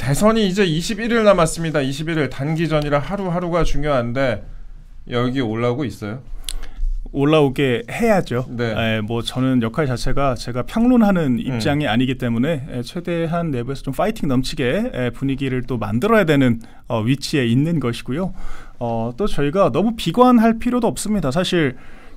대선이 이제 21일 남았습니다. 21일 단기전이라 하루하루가 중요한데 여기 올라오고 있어요? 올라오게 해야죠. 네. 뭐 저는 역할 자체가 제가 평론하는 입장이 아니기 때문에 최대한 내부에서 좀 파이팅 넘치게 분위기를 또 만들어야 되는 위치에 있는 것이고요. 또 저희가 너무 비관할 필요도 없습니다. 사실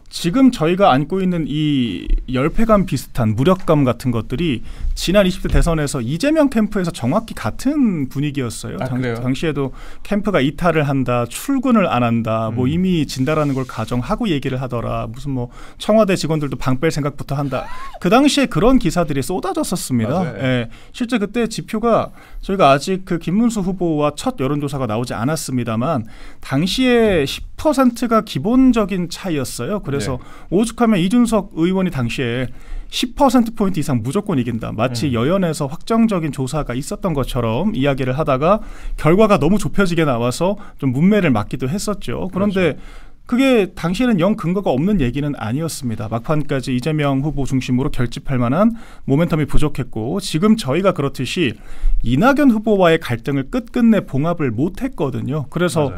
지금 저희가 안고 있는 이 열패감 비슷한 무력감 같은 것들이 지난 20대 대선에서 이재명 캠프에서 정확히 같은 분위기였어요. 당시에도 캠프가 이탈을 한다, 출근을 안 한다, 뭐 이미 진다라는 걸 가정하고 얘기를 하더라. 무슨 뭐 청와대 직원들도 방 뺄 생각부터 한다. 그 당시에 그런 기사들이 쏟아졌었습니다. 예, 실제 그때 지표가 저희가 아직 그 김문수 후보와 첫 여론조사가 나오지 않았습니다만 당시에 10%가 기본적인 차이였어요. 그래서 오죽하면 이준석 의원이 당시에 10%포인트 이상 무조건 이긴다. 마치 여연에서 확정적인 조사가 있었던 것처럼 이야기를 하다가 결과가 너무 좁혀지게 나와서 좀 문매를 맞기도 했었죠. 그런데 그렇죠. 그게 당시에는 영 근거가 없는 얘기는 아니었습니다. 막판까지 이재명 후보 중심으로 결집할 만한 모멘텀이 부족했고 지금 저희가 그렇듯이 이낙연 후보와의 갈등을 끝끝내 봉합을 못했거든요. 그래서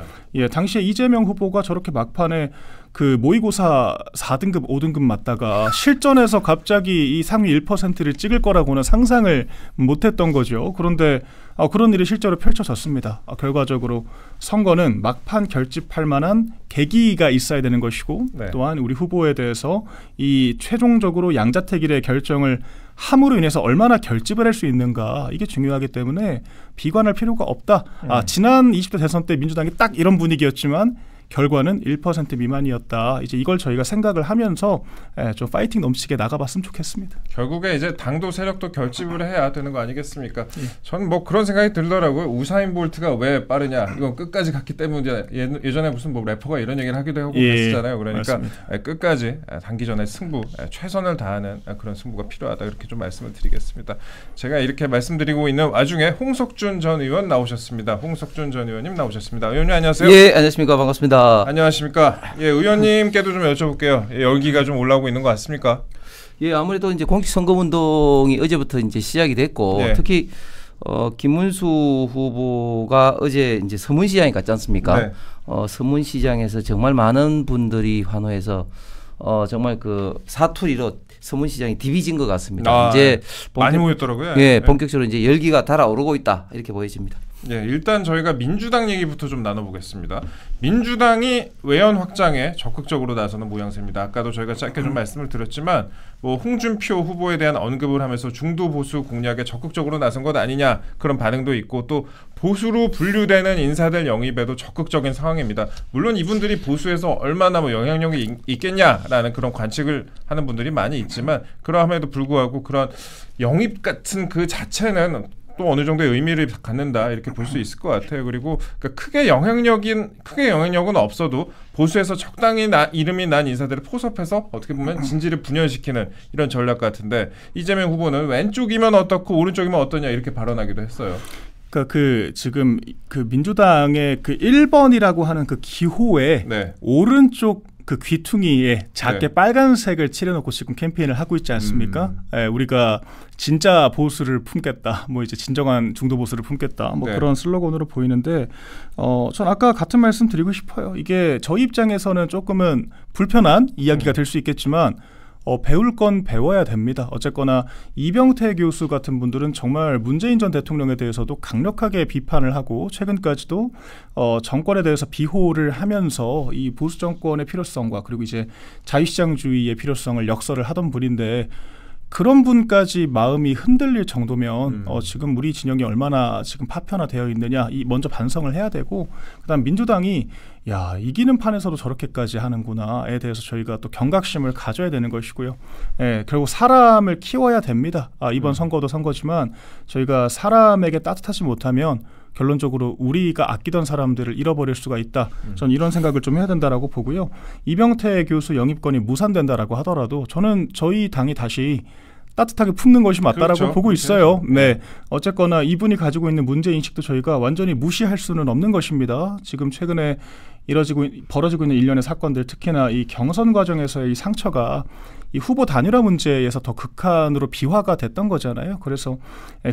당시에 이재명 후보가 저렇게 막판에 그 모의고사 4등급, 5등급 맞다가 실전에서 갑자기 이 상위 1%를 찍을 거라고는 상상을 못했던 거죠. 그런데 그런 일이 실제로 펼쳐졌습니다. 결과적으로 선거는 막판 결집할 만한 계기가 있어야 되는 것이고 또한 우리 후보에 대해서 이 최종적으로 양자택일의 결정을 함으로 인해서 얼마나 결집을 할 수 있는가 이게 중요하기 때문에 비관할 필요가 없다. 지난 20대 대선 때 민주당이 딱 이런 분위기였지만 결과는 1% 미만이었다. 이제 이걸 저희가 생각을 하면서 좀 파이팅 넘치게 나가봤으면 좋겠습니다. 결국에 이제 당도 세력도 결집을 해야 되는 거 아니겠습니까? 전 뭐 그런 생각이 들더라고요. 우사인 볼트가 왜 빠르냐? 이건 끝까지 갔기 때문에 예전에 무슨 뭐 래퍼가 이런 얘기를 하기도 하고 그랬잖아요. 그러니까 끝까지 단기전에 승부, 최선을 다하는 그런 승부가 필요하다. 이렇게 좀 말씀을 드리겠습니다. 제가 이렇게 말씀드리고 있는 와중에 홍석준 전 의원 나오셨습니다. 홍석준 전 의원님 나오셨습니다. 의원님 안녕하세요. 예, 안녕하십니까. 반갑습니다. 안녕하십니까. 예, 의원님께도 좀 여쭤볼게요. 열기가 좀 올라오고 있는 것 같습니까? 예, 아무래도 이제 공식선거운동이 어제부터 이제 시작이 됐고 특히 김문수 후보가 어제 이제 서문시장에 갔지 않습니까? 서문시장에서 정말 많은 분들이 환호해서 정말 그 사투리로 서문시장이 디비진 것 같습니다. 이제 많이 모였더라고요. 예, 본격적으로 이제 열기가 달아오르고 있다 이렇게 보여집니다. 예, 일단 저희가 민주당 얘기부터 좀 나눠보겠습니다. 민주당이 외연 확장에 적극적으로 나서는 모양새입니다. 아까도 저희가 짧게 좀 말씀을 드렸지만 뭐 홍준표 후보에 대한 언급을 하면서 중도 보수 공략에 적극적으로 나선 것 아니냐 그런 반응도 있고 또 보수로 분류되는 인사들 영입에도 적극적인 상황입니다. 물론 이분들이 보수에서 얼마나 뭐 영향력이 있겠냐라는 그런 관측을 하는 분들이 많이 있지만 그러함에도 불구하고 그런 영입 같은 그 자체는 또 어느 정도의 의미를 갖는다 이렇게 볼 수 있을 것 같아요. 그리고 그러니까 크게 영향력은 없어도 보수에서 적당히 이름이 난 인사들을 포섭해서 어떻게 보면 진지를 분열시키는 이런 전략 같은데 이재명 후보는 왼쪽이면 어떻고 오른쪽이면 어떠냐 이렇게 발언하기도 했어요. 그러니까 지금 그 민주당의 그 1번이라고 하는 그 기호에 오른쪽 그 귀퉁이에 작게 빨간색을 칠해놓고 지금 캠페인을 하고 있지 않습니까? 우리가 진짜 보수를 품겠다, 뭐 이제 진정한 중도 보수를 품겠다, 뭐 그런 슬로건으로 보이는데, 전 아까 같은 말씀 드리고 싶어요. 이게 저희 입장에서는 조금은 불편한 이야기가 될 수 있겠지만. 배울 건 배워야 됩니다. 어쨌거나 이병태 교수 같은 분들은 정말 문재인 전 대통령에 대해서도 강력하게 비판을 하고 최근까지도 정권에 대해서 비호를 하면서 이 보수 정권의 필요성과 그리고 이제 자유시장주의의 필요성을 역설을 하던 분인데 그런 분까지 마음이 흔들릴 정도면 지금 우리 진영이 얼마나 지금 파편화되어 있느냐 먼저 반성을 해야 되고 그다음 민주당이 이기는 판에서도 저렇게까지 하는구나에 대해서 저희가 또 경각심을 가져야 되는 것이고요. 결국 사람을 키워야 됩니다. 이번 선거도 선거지만 저희가 사람에게 따뜻하지 못하면 결론적으로 우리가 아끼던 사람들을 잃어버릴 수가 있다. 전 이런 생각을 좀 해야 된다라고 보고요. 이병태 교수 영입건이 무산된다라고 하더라도 저는 저희 당이 다시 따뜻하게 품는 것이 맞다라고 보고 있어요. 어쨌거나 이분이 가지고 있는 문제 인식도 저희가 완전히 무시할 수는 없는 것입니다. 지금 최근에 벌어지고 있는 일련의 사건들, 특히나 이 경선 과정에서의 이 상처가 이 후보 단일화 문제에서 더 극한으로 비화가 됐던 거잖아요. 그래서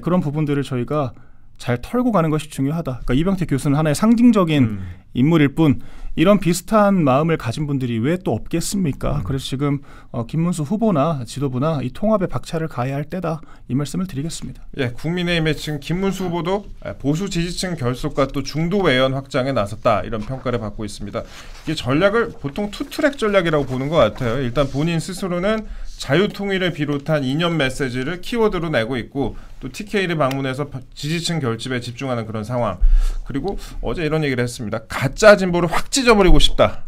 그런 부분들을 저희가 잘 털고 가는 것이 중요하다. 그러니까 이병택 교수는 하나의 상징적인 인물일 뿐 이런 비슷한 마음을 가진 분들이 왜 또 없겠습니까? 그래서 지금 김문수 후보나 지도부나 이 통합에 박차를 가해야 할 때다 이 말씀을 드리겠습니다. 예, 국민의힘의 지금 김문수 후보도 보수 지지층 결속과 또 중도 외연 확장에 나섰다 이런 평가를 받고 있습니다. 이게 전략을 보통 투트랙 전략이라고 보는 것 같아요. 일단 본인 스스로는 자유통일을 비롯한 이념 메시지를 키워드로 내고 있고 또 TK를 방문해서 지지층 결집에 집중하는 그런 상황. 그리고 어제 이런 얘기를 했습니다. 가짜 진보를 확 찢어버리고 싶다.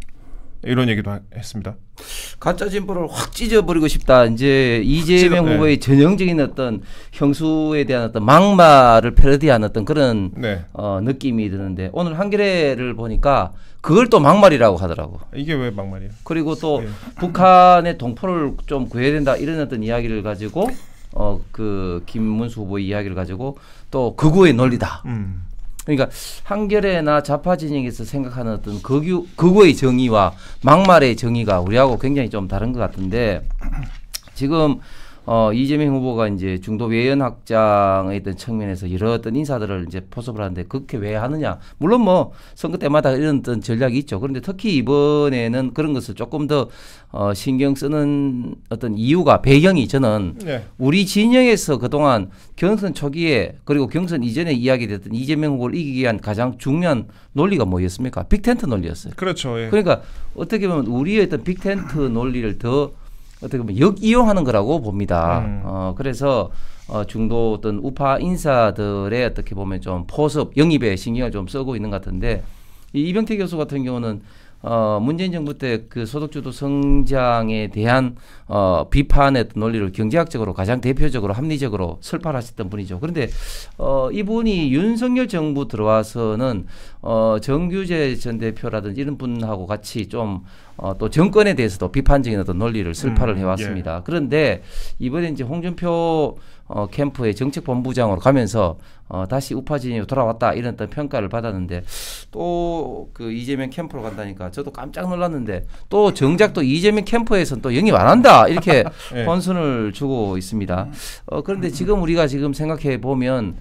이런 얘기도 했습니다. 가짜 진보를 확 찢어버리고 싶다. 이제 이재명 후보의 전형적인 어떤 형수에 대한 어떤 막말을 패러디한 어떤 그런 느낌이 드는데 오늘 한겨레를 보니까 그걸 또 막말이라고 하더라고. 이게 왜 막말이에요? 그리고 또 북한의 동포를 좀 구해야 된다 이런 어떤 이야기를 가지고 그 김문수 후보의 이야기를 가지고 또 극우의 논리다. 그러니까 한겨레나 좌파 진영에서 생각하는 어떤 극우의 정의와 막말의 정의가 우리하고 굉장히 좀 다른 것 같은데 지금 이재명 후보가 이제 중도 외연 확장의 어떤 측면에서 여러 어떤 인사들을 이제 포섭을 하는데 그렇게 왜 하느냐? 물론 뭐 선거 때마다 이런 어떤 전략이 있죠. 그런데 특히 이번에는 그런 것을 조금 더 신경 쓰는 어떤 이유가 배경이 저는 우리 진영에서 그동안 경선 초기에 그리고 경선 이전에 이야기됐던 이재명 후보를 이기기 위한 가장 중요한 논리가 뭐였습니까? 빅텐트 논리였어요. 그렇죠. 예. 그러니까 어떻게 보면 우리의 어떤 빅텐트 논리를 더 어떻게 보면 역이용하는 거라고 봅니다. 그래서 중도 어떤 우파 인사들의 어떻게 보면 좀 포섭, 영입에 신경을 좀 쓰고 있는 것 같은데 이 이병택 교수 같은 경우는 문재인 정부 때 그 소득주도 성장에 대한 비판의 어떤 논리를 경제학적으로 가장 대표적으로 합리적으로 설파하셨던 분이죠. 그런데 이분이 윤석열 정부 들어와서는 정규재 전 대표라든지 이런 분하고 같이 좀 또 정권에 대해서도 비판적인 어떤 논리를 설파를 해왔습니다. 그런데 이번에 이제 홍준표 캠프의 정책본부장으로 가면서 다시 우파 진영으로 돌아왔다 이런 어떤 평가를 받았는데 또 그 이재명 캠프로 간다니까 저도 깜짝 놀랐는데 또 정작 또 이재명 캠프에서는 또 영입 안 한다 이렇게 혼선을 주고 있습니다. 그런데 지금 우리가 지금 생각해 보면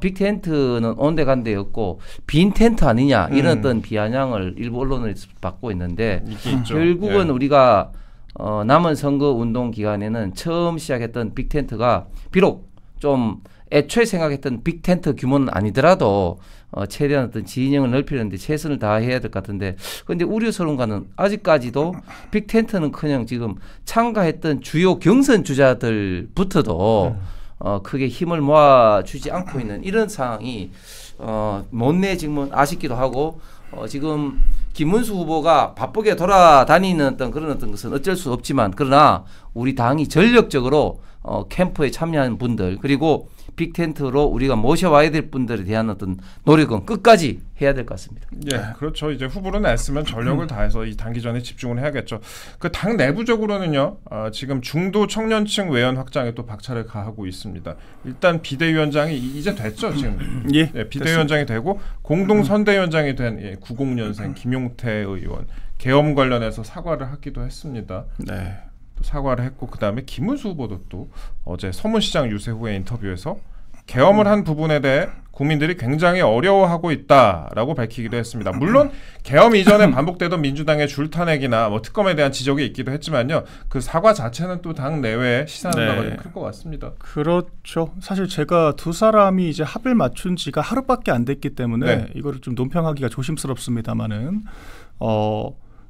빅텐트는 온데간데였고 빈 텐트 아니냐 이런 어떤 비아냥을 일부 언론에서 받고 있는데 결국은 우리가 남은 선거 운동 기간에는 처음 시작했던 빅텐트가 비록 좀 애초에 생각했던 빅텐트 규모는 아니더라도 최대한 어떤 진영을 넓히는데 최선을 다해야 될 것 같은데 그런데 우려스러운 거는 아직까지도 빅텐트는커녕 지금 참가했던 주요 경선 주자들부터도 크게 힘을 모아주지 않고 있는 이런 상황이 못내 지금 아쉽기도 하고 지금 김문수 후보가 바쁘게 돌아다니는 어떤 그런 어떤 것은 어쩔 수 없지만 그러나 우리 당이 전력적으로 캠프에 참여하는 분들 그리고 빅텐트로 우리가 모셔와야 될 분들에 대한 어떤 노력은 끝까지 해야 될 것 같습니다. 예, 그렇죠. 이제 후보를 냈으면 전력을 다해서 이 단기전에 집중을 해야겠죠. 그 당 내부적으로는요, 지금 중도 청년층 외연 확장에 또 박차를 가하고 있습니다. 일단 비대위원장이 이제 됐죠, 지금. 비대위원장이 되고 공동 선대위원장이 된 90년생 김용태 의원 계엄 관련해서 사과를 하기도 했습니다. 네. 사과를 했고 그다음에 김문수 후보도 또 어제 서문시장 유세 후에 인터뷰에서 계엄을 한 부분에 대해 국민들이 굉장히 어려워하고 있다라고 밝히기도 했습니다. 물론 계엄 이전에 반복되던 민주당의 줄타내기나 뭐 특검에 대한 지적이 있기도 했지만요. 그 사과 자체는 또 당 내외에 시사하는 바가 좀 클 것 같습니다. 그렇죠. 사실 제가 두 사람이 이제 합을 맞춘 지가 하루밖에 안 됐기 때문에 이거를 좀 논평하기가 조심스럽습니다만은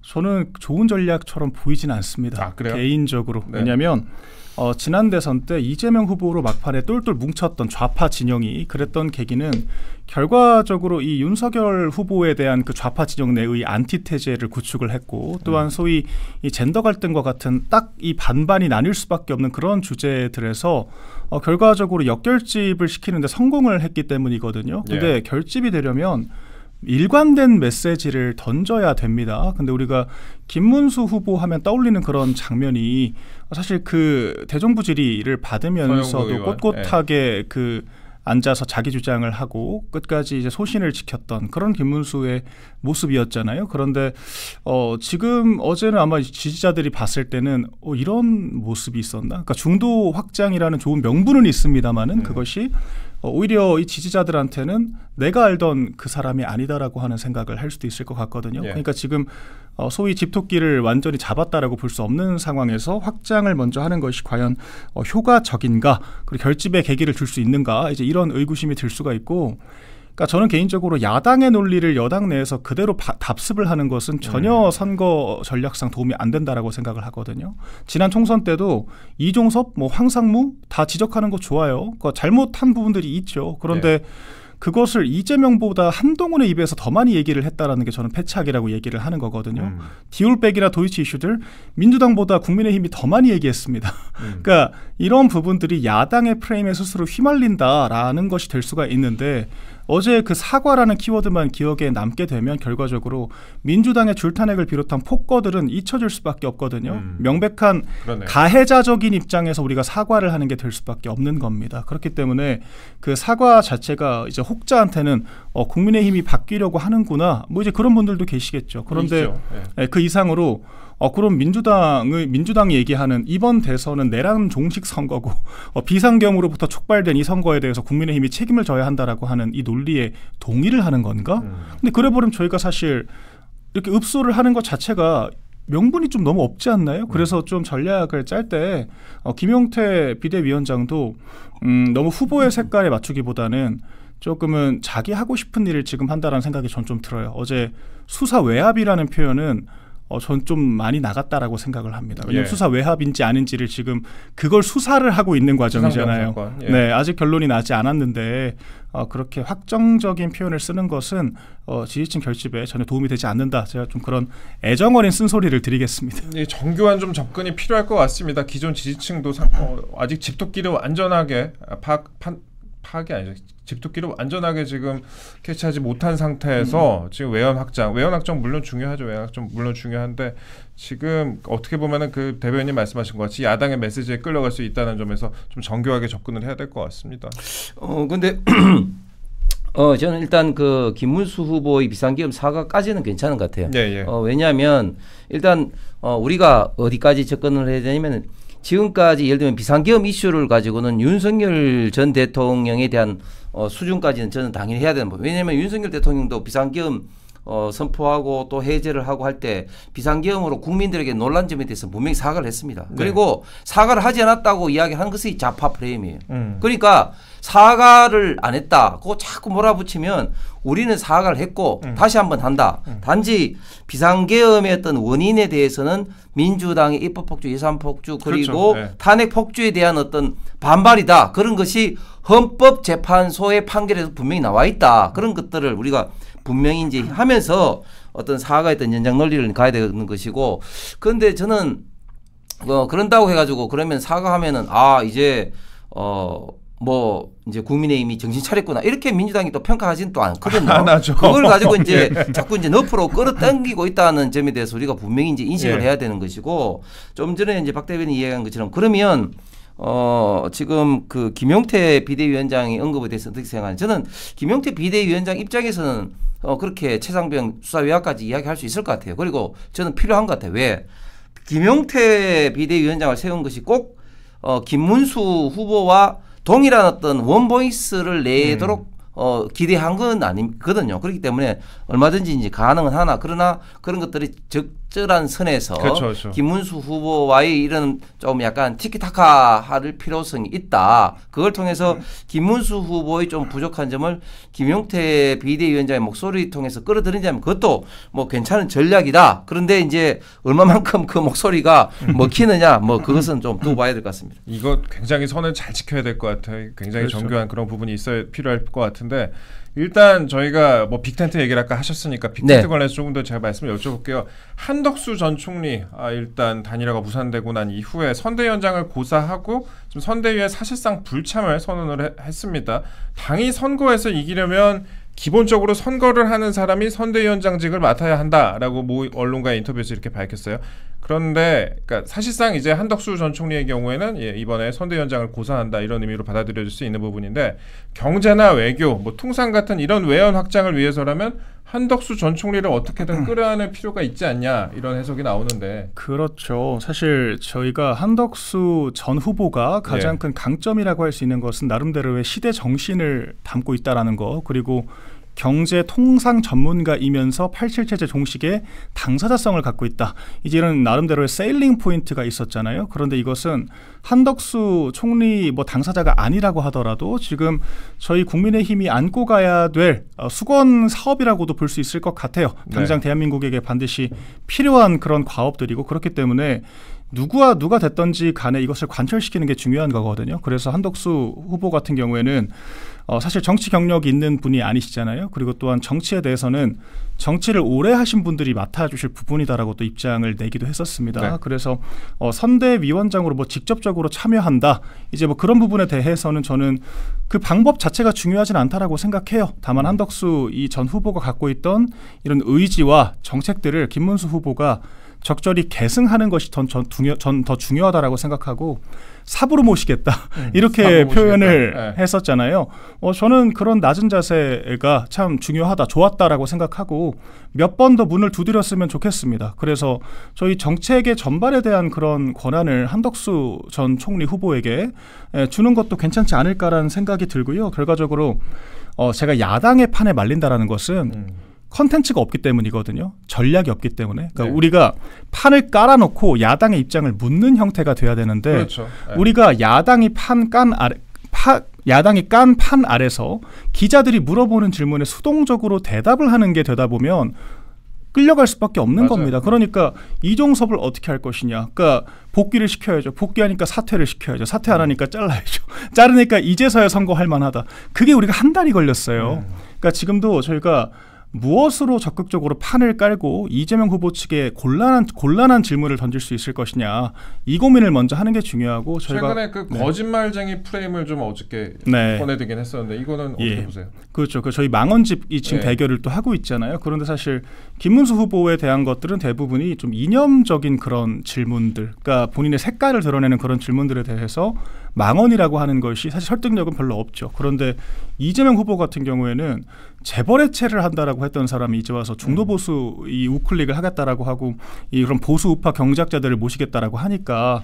저는 좋은 전략처럼 보이진 않습니다. 개인적으로. 왜냐하면 지난 대선 때 이재명 후보로 막판에 똘똘 뭉쳤던 좌파 진영이 그랬던 계기는 결과적으로 이 윤석열 후보에 대한 그 좌파 진영 내의 안티테제를 구축을 했고 또한 소위 이 젠더 갈등과 같은 딱 이 반반이 나뉠 수밖에 없는 그런 주제들에서 결과적으로 역결집을 시키는 데 성공을 했기 때문이거든요. 근데 결집이 되려면 일관된 메시지를 던져야 됩니다. 근데 우리가 김문수 후보 하면 떠올리는 그런 장면이 사실 그 대정부 질의를 받으면서도 꼿꼿하게 그 앉아서 자기 주장을 하고 끝까지 이제 소신을 지켰던 그런 김문수의 모습이었잖아요. 그런데 지금 어제는 아마 지지자들이 봤을 때는 이런 모습이 있었나? 그러니까 중도 확장이라는 좋은 명분은 있습니다만은 그것이 오히려 이 지지자들한테는 내가 알던 그 사람이 아니다라고 하는 생각을 할 수도 있을 것 같거든요. 그러니까 지금 소위 집토끼를 완전히 잡았다라고 볼 수 없는 상황에서 확장을 먼저 하는 것이 과연 효과적인가, 그리고 결집의 계기를 줄 수 있는가, 이제 이런 의구심이 들 수가 있고, 그러니까 저는 개인적으로 야당의 논리를 여당 내에서 그대로 답습을 하는 것은 전혀 선거 전략상 도움이 안 된다라고 생각을 하거든요. 지난 총선 때도 이종섭, 황상무 다 지적하는 거 좋아요. 그러니까 잘못한 부분들이 있죠. 그런데 그것을 이재명보다 한동훈의 입에서 더 많이 얘기를 했다라는 게 저는 패착이라고 얘기를 하는 거거든요. 디올백이나 도이치 이슈들 민주당보다 국민의힘이 더 많이 얘기했습니다. 그러니까 이런 부분들이 야당의 프레임에 스스로 휘말린다라는 것이 될 수가 있는데, 어제 그 사과라는 키워드만 기억에 남게 되면 결과적으로 민주당의 줄탄핵을 비롯한 폭거들은 잊혀질 수밖에 없거든요. 명백한 그러네요. 가해자적인 입장에서 우리가 사과를 하는 게 될 수밖에 없는 겁니다. 그렇기 때문에 그 사과 자체가 이제 혹자한테는 국민의힘이 바뀌려고 하는구나, 뭐 이제 그런 분들도 계시겠죠. 그런데 그 이상으로 그럼 민주당이 얘기하는 이번 대선은 내란 종식 선거고 비상경으로부터 촉발된 이 선거에 대해서 국민의힘이 책임을 져야 한다라고 하는 이 논리에 동의를 하는 건가? 근데 그래버리면 저희가 사실 이렇게 읍소를 하는 것 자체가 명분이 좀 너무 없지 않나요? 그래서 좀 전략을 짤 때 김용태 비대위원장도 너무 후보의 색깔에 맞추기보다는 조금은 자기 하고 싶은 일을 지금 한다라는 생각이 전 좀 들어요. 어제 수사 외압이라는 표현은 전 좀 많이 나갔다라고 생각을 합니다. 왜냐하면 수사 외압인지 아닌지를 지금 그걸 수사를 하고 있는 과정이잖아요. 네, 아직 결론이 나지 않았는데 그렇게 확정적인 표현을 쓰는 것은 지지층 결집에 전혀 도움이 되지 않는다. 제가 좀 그런 애정 어린 쓴소리를 드리겠습니다. 정교한 좀 접근이 필요할 것 같습니다. 기존 지지층도 아직 집토끼를 완전하게 파악이 아니죠. 집토끼를 완전하게 지금 캐치하지 못한 상태에서 지금 외연 확장 물론 중요하죠. 외연 확장 물론 중요한데 지금 어떻게 보면은 그 대변인 말씀하신 것 같이 야당의 메시지에 끌려갈 수 있다는 점에서 좀 정교하게 접근을 해야 될 것 같습니다. 근데 저는 일단 그 김문수 후보의 비상계엄 사과까지는 괜찮은 것 같아요. 왜냐하면 일단 우리가 어디까지 접근을 해야 되냐면, 지금까지 예를 들면 비상계엄 이슈를 가지고는 윤석열 전 대통령에 대한 수준까지는 저는 당연히 해야 되는 거예요. 왜냐하면 윤석열 대통령도 비상계엄 선포하고 또 해제를 하고 할 때 비상계엄으로 국민들에게 놀란 점에 대해서 분명히 사과를 했습니다. 그리고 사과를 하지 않았다고 이야기하는 것이 좌파 프레임이에요. 그러니까 사과를 안 했다, 그거 자꾸 몰아붙이면 우리는 사과를 했고 다시 한번 한다. 단지 비상계엄의 어떤 원인에 대해서는 민주당의 입법폭주, 예산폭주, 그리고 탄핵폭주에 대한 어떤 반발이다. 그런 것이 헌법재판소의 판결에서 분명히 나와 있다. 그런 것들을 우리가 분명히 이제 하면서 어떤 사과의 어떤 연장 논리를 가야 되는 것이고, 그런데 저는 그런다고 해가지고 그러면 사과하면은 이제 뭐 이제 국민의힘이 정신 차렸구나 이렇게 민주당이 또 평가하지는 또 않거든요. 그걸 가지고 이제 자꾸 이제 너프로 끌어당기고 있다는 점에 대해서 우리가 분명히 이제 인식을 해야 되는 것이고, 좀 전에 이제 박 대변인이 이야기한 것처럼 그러면 지금 그 김용태 비대위원장의 언급에 대해서 어떻게 생각하는지, 저는 김용태 비대위원장 입장에서는 그렇게 최상병 수사 외압까지 이야기할 수 있을 것 같아요. 그리고 저는 필요한 것 같아요. 왜? 김용태 비대위원장을 세운 것이 꼭 김문수 후보와 동일한 어떤 원보이스를 내도록 기대한 건 아니거든요. 그렇기 때문에 얼마든지 이제 가능은 하나, 그러나 그런 것들이 적절한 선에서 김문수 후보와의 이런 좀 약간 티키타카 할 필요성이 있다. 그걸 통해서 김문수 후보의 좀 부족한 점을 김용태 비대위원장의 목소리 통해서 끌어들이자면 그것도 뭐 괜찮은 전략이다. 그런데 이제 얼마만큼 그 목소리가 먹히느냐, 뭐 그것은 좀 두고 봐야 될 것 같습니다. 이거 굉장히 선을 잘 지켜야 될 것 같아요. 굉장히 정교한 그런 부분이 필요할 것 같은데, 일단 저희가 뭐 빅텐트 얘기를 아까 하셨으니까 빅텐트 관련해서 조금 더 제가 말씀을 여쭤볼게요. 한덕수 전 총리 일단 단일화가 무산되고 난 이후에 선대위원장을 고사하고 좀 선대위에 사실상 불참을 선언을 했습니다. 당이 선거에서 이기려면 기본적으로 선거를 하는 사람이 선대위원장직을 맡아야 한다라고 모 언론과의 인터뷰에서 이렇게 밝혔어요. 그런데 그러니까 사실상 이제 한덕수 전 총리의 경우에는 이번에 선대위원장을 고사한다 이런 의미로 받아들여질 수 있는 부분인데 경제나 외교, 뭐 통상 같은 이런 외연 확장을 위해서라면 한덕수 전 총리를 어떻게든 끌어안을 필요가 있지 않냐 이런 해석이 나오는데 그렇죠. 사실 저희가 한덕수 전 후보가 가장 큰 강점이라고 할 수 있는 것은 나름대로의 시대 정신을 담고 있다라는 거 그리고 경제 통상 전문가이면서 87체제 종식의 당사자성을 갖고 있다. 이제 이런 나름대로의 세일링 포인트가 있었잖아요. 그런데 이것은 한덕수 총리 뭐 당사자가 아니라고 하더라도 지금 저희 국민의힘이 안고 가야 될 수건 사업이라고도 볼 수 있을 것 같아요. 당장 대한민국에게 반드시 필요한 그런 과업들이고 그렇기 때문에 누가 됐든지 간에 이것을 관철시키는 게 중요한 거거든요. 그래서 한덕수 후보 같은 경우에는 사실 정치 경력이 있는 분이 아니시잖아요. 그리고 또한 정치에 대해서는 정치를 오래 하신 분들이 맡아주실 부분이다라고 또 입장을 내기도 했었습니다. 네. 그래서 선대위원장으로 뭐 직접적으로 참여한다. 이제 뭐 그런 부분에 대해서는 저는 그 방법 자체가 중요하진 않다라고 생각해요. 다만 한덕수 이 전 후보가 갖고 있던 이런 의지와 정책들을 김문수 후보가 적절히 계승하는 것이 더 중요하다라고 생각하고 삽으로 모시겠다 이렇게 표현을 했었잖아요. 저는 그런 낮은 자세가 참 중요하다, 좋았다라고 생각하고 몇 번 더 문을 두드렸으면 좋겠습니다. 그래서 저희 정책의 전반에 대한 그런 권한을 한덕수 전 총리 후보에게 주는 것도 괜찮지 않을까라는 생각이 들고요. 결과적으로 제가 야당의 판에 말린다라는 것은 컨텐츠가 없기 때문이거든요. 전략이 없기 때문에. 그러니까 우리가 판을 깔아놓고 야당의 입장을 묻는 형태가 돼야 되는데 그렇죠. 우리가 야당이 깐 판 아래서 기자들이 물어보는 질문에 수동적으로 대답을 하는 게 되다 보면 끌려갈 수밖에 없는 겁니다. 그러니까 이종섭을 어떻게 할 것이냐. 그러니까 복귀를 시켜야죠. 복귀하니까 사퇴를 시켜야죠. 사퇴 안 하니까 잘라야죠. 자르니까 이제서야 선거할 만하다. 그게 우리가 한 달이 걸렸어요. 그러니까 지금도 저희가 무엇으로 적극적으로 판을 깔고 이재명 후보 측에 곤란한 질문을 던질 수 있을 것이냐 이 고민을 먼저 하는 게 중요하고 저희가 최근에 그 거짓말쟁이 프레임을 좀 어저께 꺼내드긴 했었는데 이거는 어떻게 보세요? 그렇죠. 저희 망언집이 지금 대결을 또 하고 있잖아요. 그런데 사실 김문수 후보에 대한 것들은 대부분이 좀 이념적인 그런 질문들, 그러니까 본인의 색깔을 드러내는 그런 질문들에 대해서 망언이라고 하는 것이 사실 설득력은 별로 없죠. 그런데 이재명 후보 같은 경우에는 재벌해체를 한다라고 했던 사람이 이제 와서 중도보수 이 우클릭을 하겠다라고 하고 이런 보수 우파 경제학자들을 모시겠다라고 하니까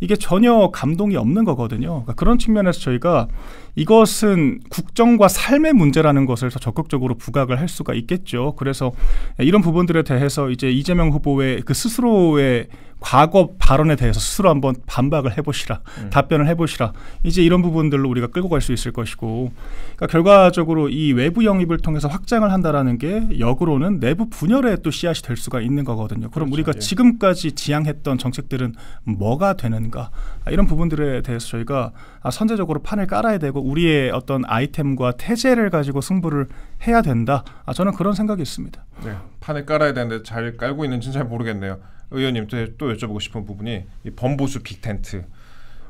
이게 전혀 감동이 없는 거거든요. 그러니까 그런 측면에서 저희가 이것은 국정과 삶의 문제라는 것을 더 적극적으로 부각을 할 수가 있겠죠. 그래서 이런 부분들에 대해서 이제 이재명 후보의 그 스스로의 과거 발언에 대해서 스스로 한번 반박을 해보시라, 답변을 해보시라. 이제 이런 부분들로 우리가 끌고 갈 수 있을 것이고, 그러니까 결과적으로 이 외부 영입을 통해서 확장을 한다라는 게 역으로는 내부 분열에 또 씨앗이 될 수가 있는 거거든요. 그럼 우리가 지금까지 지향했던 정책들은 뭐가 되는가? 이런 부분들에 대해서 저희가 선제적으로 판을 깔아야 되고 우리의 어떤 아이템과 태제를 가지고 승부를 해야 된다. 저는 그런 생각이 있습니다. 네, 판을 깔아야 되는데 잘 깔고 있는지는 잘 모르겠네요. 의원님 또 여쭤보고 싶은 부분이 이 범보수 빅텐트.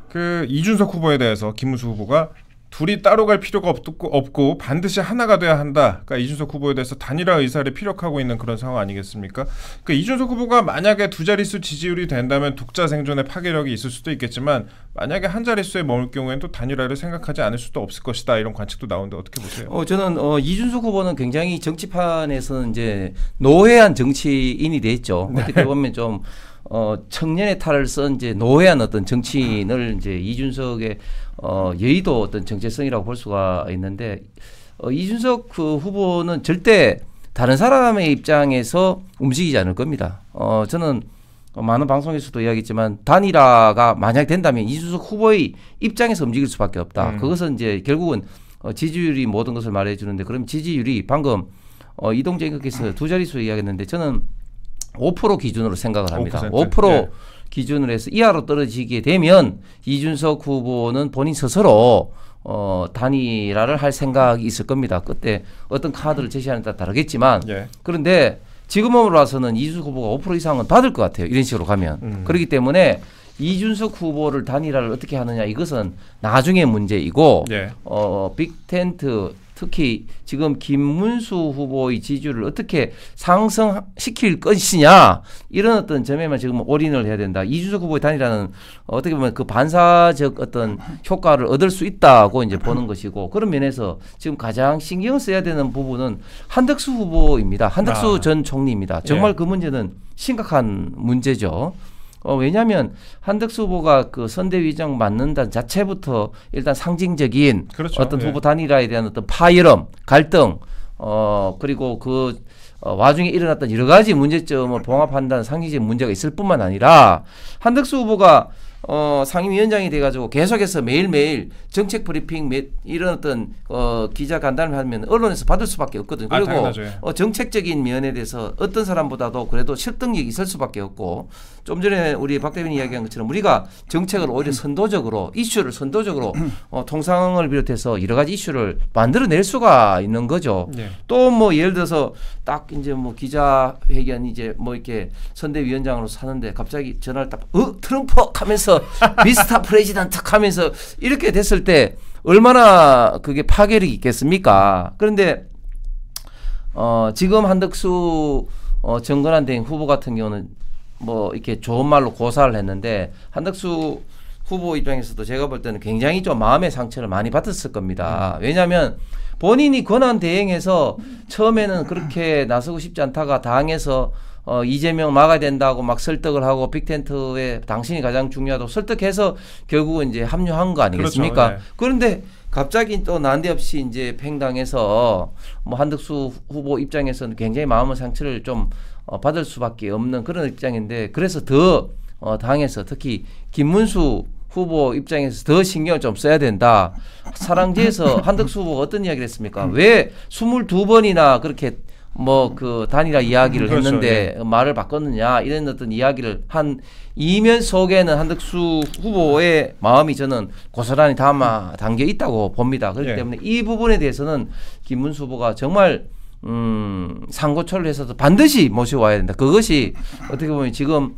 그 이준석 후보에 대해서 김문수 후보가 둘이 따로 갈 필요가 없고 반드시 하나가 돼야 한다. 그러니까 이준석 후보에 대해서 단일화 의사를 피력하고 있는 그런 상황 아니겠습니까? 그 이준석 후보가 만약에 두 자릿수 지지율이 된다면 독자 생존의 파괴력이 있을 수도 있겠지만 만약에 한 자릿수에 머물 경우에는 또 단일화를 생각하지 않을 수도 없을 것이다. 이런 관측도 나오는데 어떻게 보세요? 저는 이준석 후보는 굉장히 정치판에서는 이제 노회한 정치인이 됐죠. 어떻게 보면 좀 청년의 탈을 쓴 이제 노회한 어떤 정치인을 이제 이준석의 여의도 어떤 정체성이라고 볼 수가 있는데 이준석 그 후보는 절대 다른 사람의 입장에서 움직이지 않을 겁니다. 저는 많은 방송에서도 이야기했지만 단일화가 만약 된다면 이준석 후보의 입장에서 움직일 수밖에 없다. 그것은 이제 결국은 지지율이 모든 것을 말해주는데 그럼 지지율이 방금 이동재 의원께서 두 자릿수 이야기했는데 저는 5% 기준으로 생각을 합니다. 5% 기준으로 해서 이하로 떨어지게 되면 이준석 후보는 본인 스스로 단일화를 할 생각이 있을 겁니다. 그때 어떤 카드를 제시하는 따라 다르겠지만 그런데 지금으로 와서는 이준석 후보가 5% 이상은 받을 것 같아요. 이런 식으로 가면. 그렇기 때문에 이준석 후보를 단일화를 어떻게 하느냐 이것은 나중의 문제이고 빅텐트 특히 지금 김문수 후보의 지지율을 어떻게 상승시킬 것이냐 이런 어떤 점에만 지금 올인을 해야 된다. 이준석 후보의 단일화는 어떻게 보면 그 반사적 어떤 효과를 얻을 수 있다고 이제 보는 것이고 그런 면에서 지금 가장 신경 써야 되는 부분은 한덕수 후보입니다. 한덕수 전 총리입니다. 정말 그 문제는 심각한 문제죠. 왜냐하면 한덕수 후보가 그 선대위장 맡는다는 자체부터 일단 상징적인 그렇죠. 어떤 후보 단일화에 대한 어떤 파열음, 갈등, 그리고 그 와중에 일어났던 여러 가지 문제점을 봉합한다는 상징적인 문제가 있을 뿐만 아니라 한덕수 후보가 상임위원장이 돼가지고 계속해서 매일매일 정책 브리핑 이런 어떤 기자 간담회를 하면 언론에서 받을 수밖에 없거든요. 그리고 정책적인 면에 대해서 어떤 사람보다도 그래도 설득력이 있을 수밖에 없고 좀 전에 우리 박 대변인 이야기한 것처럼 우리가 정책을 오히려 선도적으로 이슈를 선도적으로 통상을 비롯해서 여러 가지 이슈를 만들어낼 수가 있는 거죠. 네. 또 뭐 예를 들어서 딱 이제 뭐 기자회견 이제 뭐 이렇게 선대위원장으로 사는데 갑자기 전화를 딱 트럼프 하면서 미스터 프레지던트 하면서 이렇게 됐을 때 얼마나 그게 파괴력이 있겠습니까? 그런데 지금 한덕수 정건한 대행 후보 같은 경우는 뭐 이렇게 좋은 말로 고사를 했는데 한덕수 후보 입장에서도 제가 볼 때는 굉장히 좀 마음의 상처를 많이 받았을 겁니다. 왜냐하면 본인이 권한 대행해서 처음에는 그렇게 나서고 싶지 않다가 당에서 이재명 막아야 된다고 막 설득을 하고 빅텐트에 당신이 가장 중요하다고 설득해서 결국은 이제 합류한 거 아니겠습니까? 그렇죠, 네. 그런데 갑자기 또 난데없이 이제 팽당해서 뭐 한덕수 후보 입장에서는 굉장히 마음의 상처를 좀 받을 수밖에 없는 그런 입장인데 그래서 더 당에서 특히 김문수 후보 입장에서 더 신경을 좀 써야 된다. 사랑제에서 한덕수 후보가 어떤 이야기를 했습니까? 왜 22번이나 그렇게 뭐 그 단일화 이야기를 그렇죠, 했는데 네. 말을 바꿨느냐 이런 어떤 이야기를 한 이면 속에는 한덕수 후보의 마음이 저는 고스란히 담겨 있다고 봅니다. 그렇기 때문에 이 부분에 대해서는 김문수 후보가 정말 상고초를 해서도 반드시 모셔와야 된다. 그것이 어떻게 보면 지금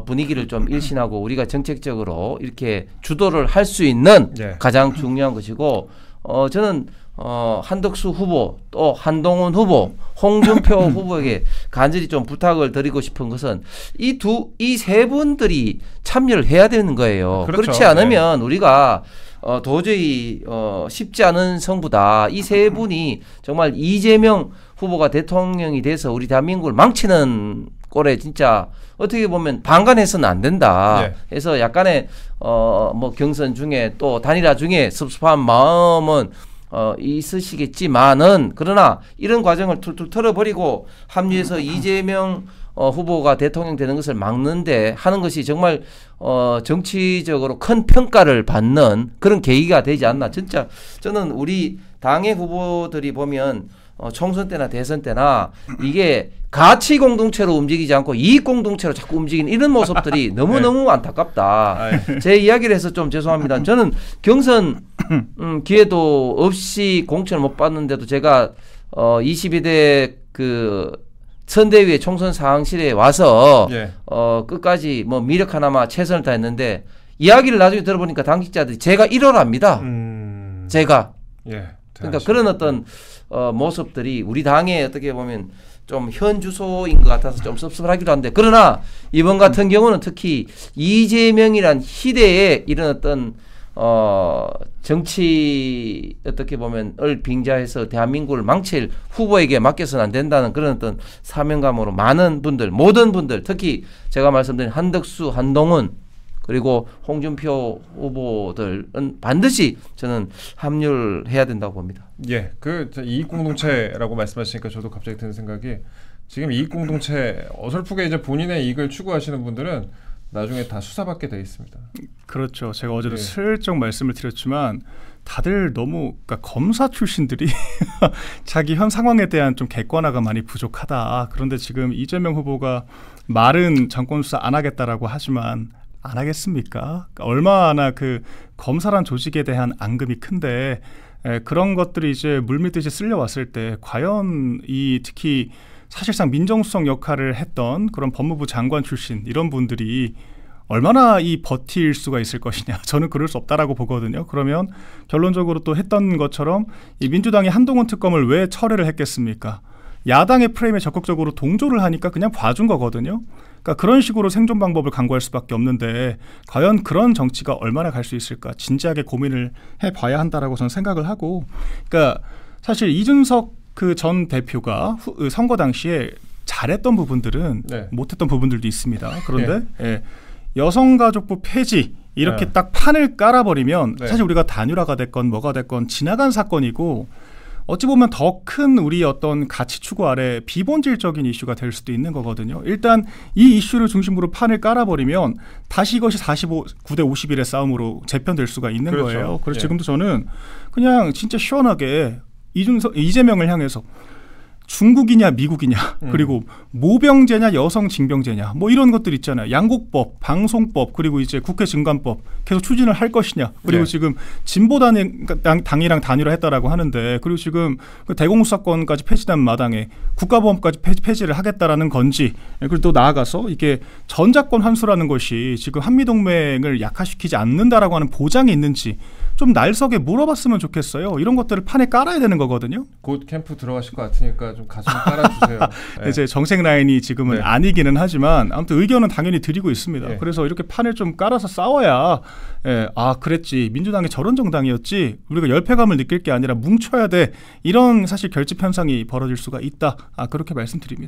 분위기를 좀 일신하고 우리가 정책적으로 이렇게 주도를 할 수 있는 가장 중요한 것이고 저는 한덕수 후보 또 한동훈 후보 홍준표 후보에게 간절히 좀 부탁을 드리고 싶은 것은 이 세 분들이 참여를 해야 되는 거예요. 그렇죠. 그렇지 않으면 우리가 도저히 쉽지 않은 성부다. 이 세 분이 정말 이재명 후보가 대통령이 돼서 우리 대한민국을 망치는 꼴에 진짜 어떻게 보면 방관해서는 안 된다. 그래서 약간의 뭐 경선 중에 또 단일화 중에 섭섭한 마음은 있으시겠지만은 그러나 이런 과정을 툴툴 털어버리고 합류해서 이재명 후보가 대통령 되는 것을 막는데 하는 것이 정말 정치적으로 큰 평가를 받는 그런 계기가 되지 않나. 진짜 저는 우리 당의 후보들이 보면 총선 때나 대선 때나 이게 가치 공동체로 움직이지 않고 이익 공동체로 자꾸 움직이는 이런 모습들이 너무너무 안타깝다. 제 이야기를 해서 좀 죄송합니다. 저는 경선 기회도 없이 공천을 못 받는데도 제가 22대 그 선대위의 총선 상황실에 와서 끝까지 뭐 미력 하나마 최선을 다했는데 이야기를 나중에 들어보니까 당직자들이 제가 1호랍니다. 제가. 그러니까 그런 어떤 모습들이 우리 당에 어떻게 보면 좀 현주소인 것 같아서 좀 섭섭하기도 한데 그러나 이번 같은 경우는 특히 이재명이란 희대의 이런 어떤 정치 어떻게 보면 빙자해서 대한민국을 망칠 후보에게 맡겨서는 안 된다는 그런 어떤 사명감으로 많은 분들 모든 분들 특히 제가 말씀드린 한덕수 한동훈 그리고 홍준표 후보들은 반드시 저는 합류를 해야 된다고 봅니다. 그 이익공동체라고 말씀하시니까 저도 갑자기 드는 생각이 지금 이익공동체 어설프게 이제 본인의 이익을 추구하시는 분들은 나중에 다 수사받게 돼 있습니다. 그렇죠. 제가 어제도 슬쩍 말씀을 드렸지만 다들 너무 그러니까 검사 출신들이 자기 현 상황에 대한 좀 객관화가 많이 부족하다. 그런데 지금 이재명 후보가 말은 정권 수사 안 하겠다라고 하지만 안 하겠습니까? 그러니까 얼마나 그 검사란 조직에 대한 앙금이 큰데 그런 것들이 이제 물밀듯이 쓸려왔을 때 과연 이 특히 사실상 민정수석 역할을 했던 그런 법무부 장관 출신 이런 분들이 얼마나 이 버틸 수가 있을 것이냐. 저는 그럴 수 없다라고 보거든요. 그러면 결론적으로 또 했던 것처럼 이 민주당이 한동훈 특검을 왜 철회를 했겠습니까? 야당의 프레임에 적극적으로 동조를 하니까 그냥 봐준 거거든요. 그러니까 그런 식으로 생존 방법을 강구할 수밖에 없는데 과연 그런 정치가 얼마나 갈 수 있을까 진지하게 고민을 해봐야 한다라고 저는 생각을 하고, 그러니까 사실 이준석 그 전 대표가 선거 당시에 잘했던 부분들은 네. 못했던 부분들도 있습니다. 그런데 네. 예, 여성가족부 폐지 이렇게 네. 딱 판을 깔아버리면 네. 사실 우리가 단일화가 됐건 뭐가 됐건 지나간 사건이고 어찌 보면 더 큰 우리 어떤 가치 추구 아래 비본질적인 이슈가 될 수도 있는 거거든요. 일단 이 이슈를 중심으로 판을 깔아버리면 다시 이것이 49대 51의 싸움으로 재편될 수가 있는 그렇죠. 거예요. 그래서 예. 지금도 저는 그냥 진짜 시원하게 이재명을 향해서 중국이냐 미국이냐 그리고 모병제냐 여성 징병제냐 뭐 이런 것들 있잖아요. 양곡법, 방송법 그리고 이제 국회 증관법 계속 추진을 할 것이냐 그리고 네. 지금 진보당이랑 단일화했다라고 하는데 그리고 지금 그 대공수사권까지 폐지된 마당에 국가보안까지 폐지를 하겠다라는 건지 그리고 또 나아가서 이게 전작권 환수라는 것이 지금 한미동맹을 약화시키지 않는다라고 하는 보장이 있는지 좀 날석에 물어봤으면 좋겠어요. 이런 것들을 판에 깔아야 되는 거거든요. 곧 캠프 들어가실 것 같으니까 좀 가슴 깔아주세요. 네. 이제 정책 라인이 지금은 네. 아니기는 하지만 아무튼 의견은 당연히 드리고 있습니다. 네. 그래서 이렇게 판을 좀 깔아서 싸워야 아 그랬지 민주당이 저런 정당이었지 우리가 열패감을 느낄 게 아니라 뭉쳐야 돼 이런 사실 결집 현상이 벌어질 수가 있다. 그렇게 말씀드립니다.